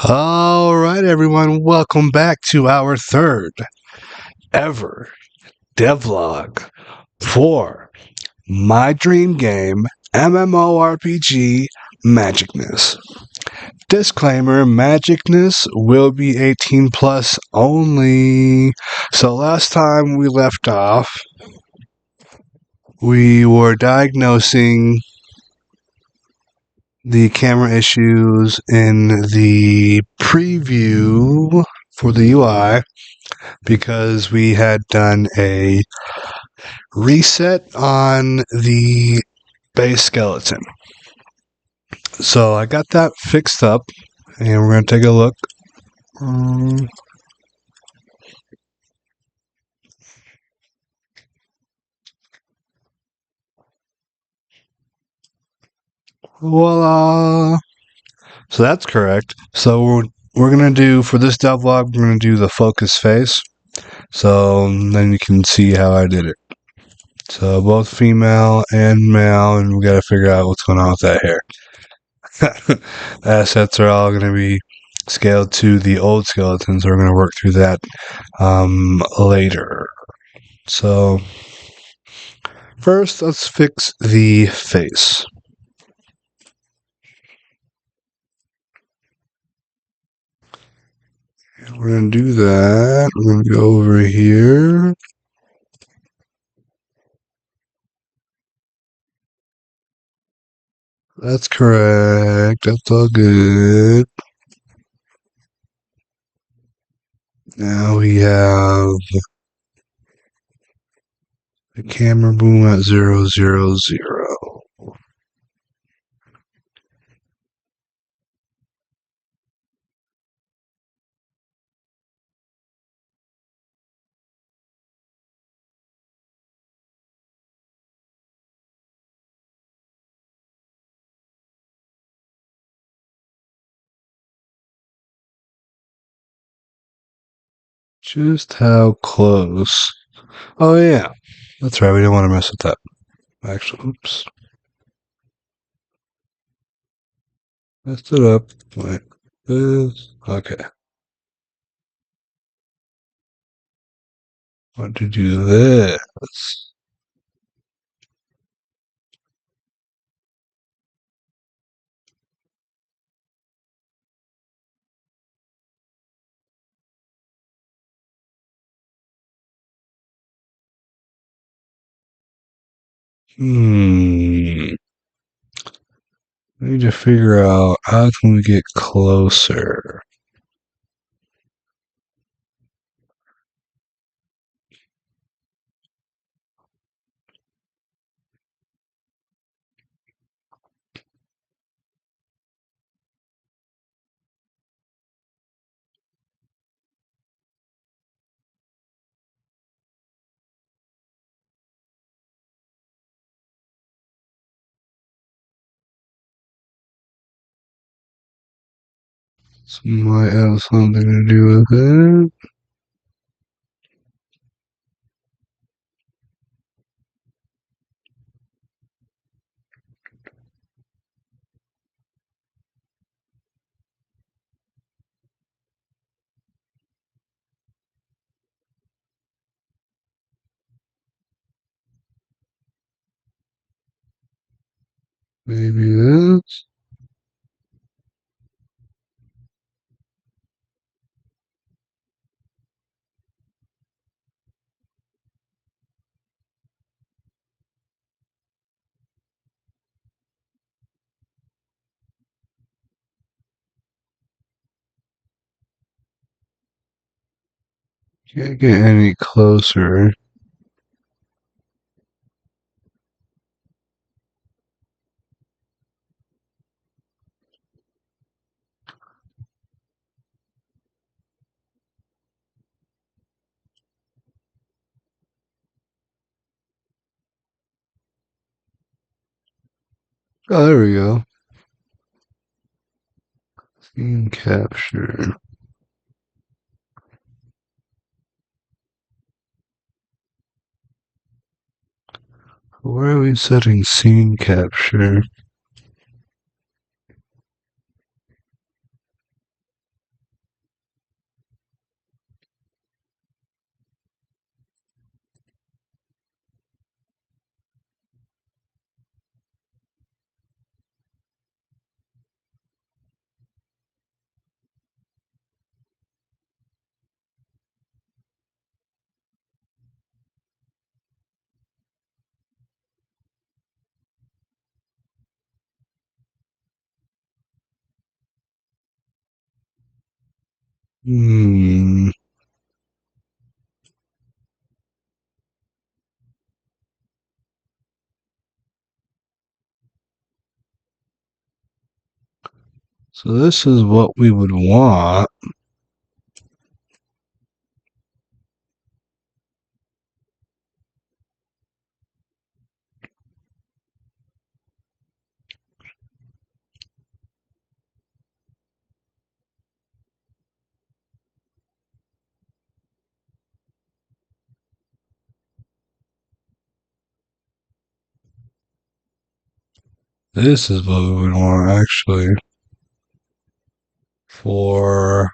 All right, everyone, welcome back to our third ever devlog for my dream game, MMORPG Magickness. Disclaimer, Magickness will be 18 plus only. So last time we left off, we were diagnosing the camera issues in the preview for the UI because we had done a reset on the base skeleton. So I got that fixed up, and we're going to take a look. Voila! So that's correct. So we're going to do, for this devlog, we're going to do the focus face. So then you can see how I did it. So both female and male, and we got to figure out what's going on with that hair. Assets are all going to be scaled to the old skeletons. So we're going to work through that later. So first, let's fix the face. We're going to do that. We're going to go over here. That's correct. That's all good. Now we have the camera boom at 0, 0, 0. Just how close? Oh, yeah. That's right. We don't want to mess with that. Actually, oops. Messed it up like this. Okay. Want to do this. I need to figure out how can we get closer. This might have something to do with it. Maybe this. Can't get any closer. Oh, there we go. Scene capture. Where are we setting scene capture? Hmm. So this is what we would want. This is what we would want actually for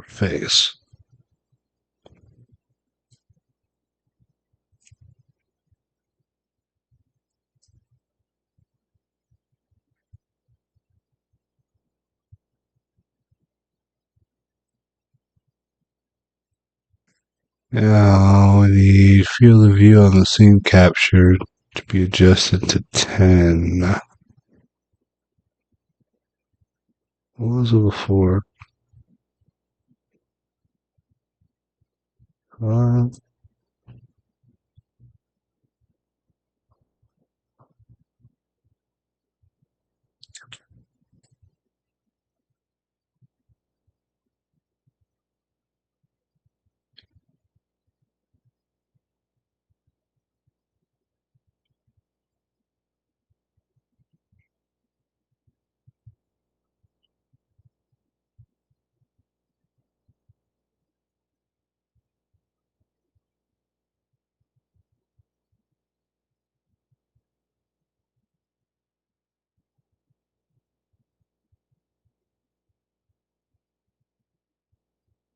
face. Now the field of view on the scene captured to be adjusted to 10. What was it before? 5.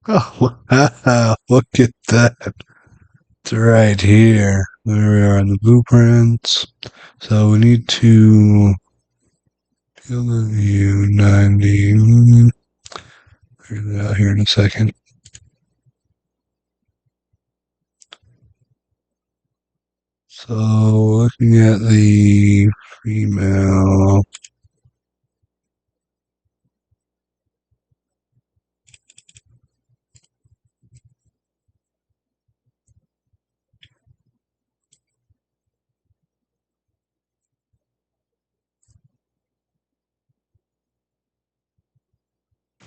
Oh, wow, look at that. It's right here. There we are in the blueprints. So we need to field of view 90. Figure that out here in a second. So looking at the female.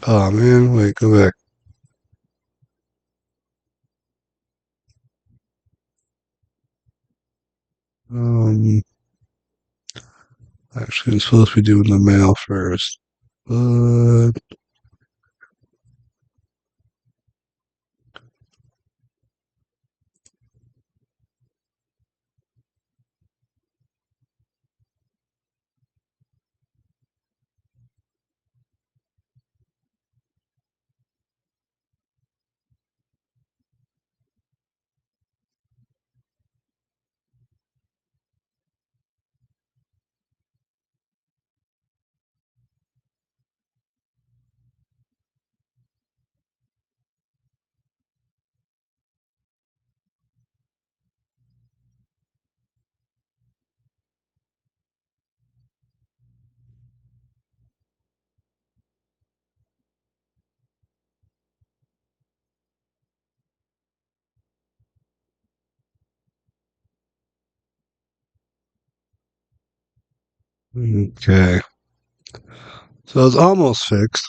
Oh man, wait, go back. Um, Actually, I'm supposed to be doing the male first. But, okay. So it's almost fixed.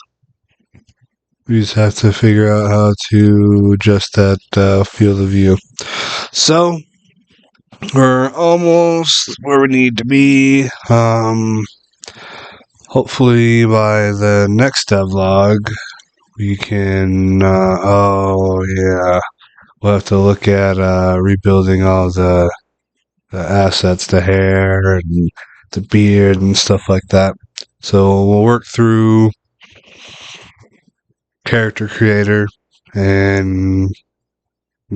We just have to figure out how to adjust that field of view. So we're almost where we need to be. Hopefully by the next devlog we can. Oh yeah, we'll have to look at rebuilding all the assets, the hair and the beard and stuff like that. So we'll work through character creator and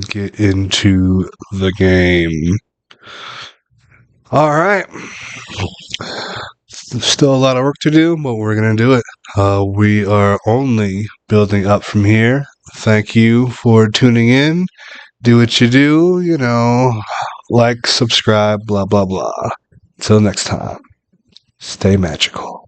get into the game. All right. Still a lot of work to do, but we're going to do it. We are only building up from here. Thank you for tuning in. Do what you do, like, subscribe, blah, blah, blah. Till next time, stay magical.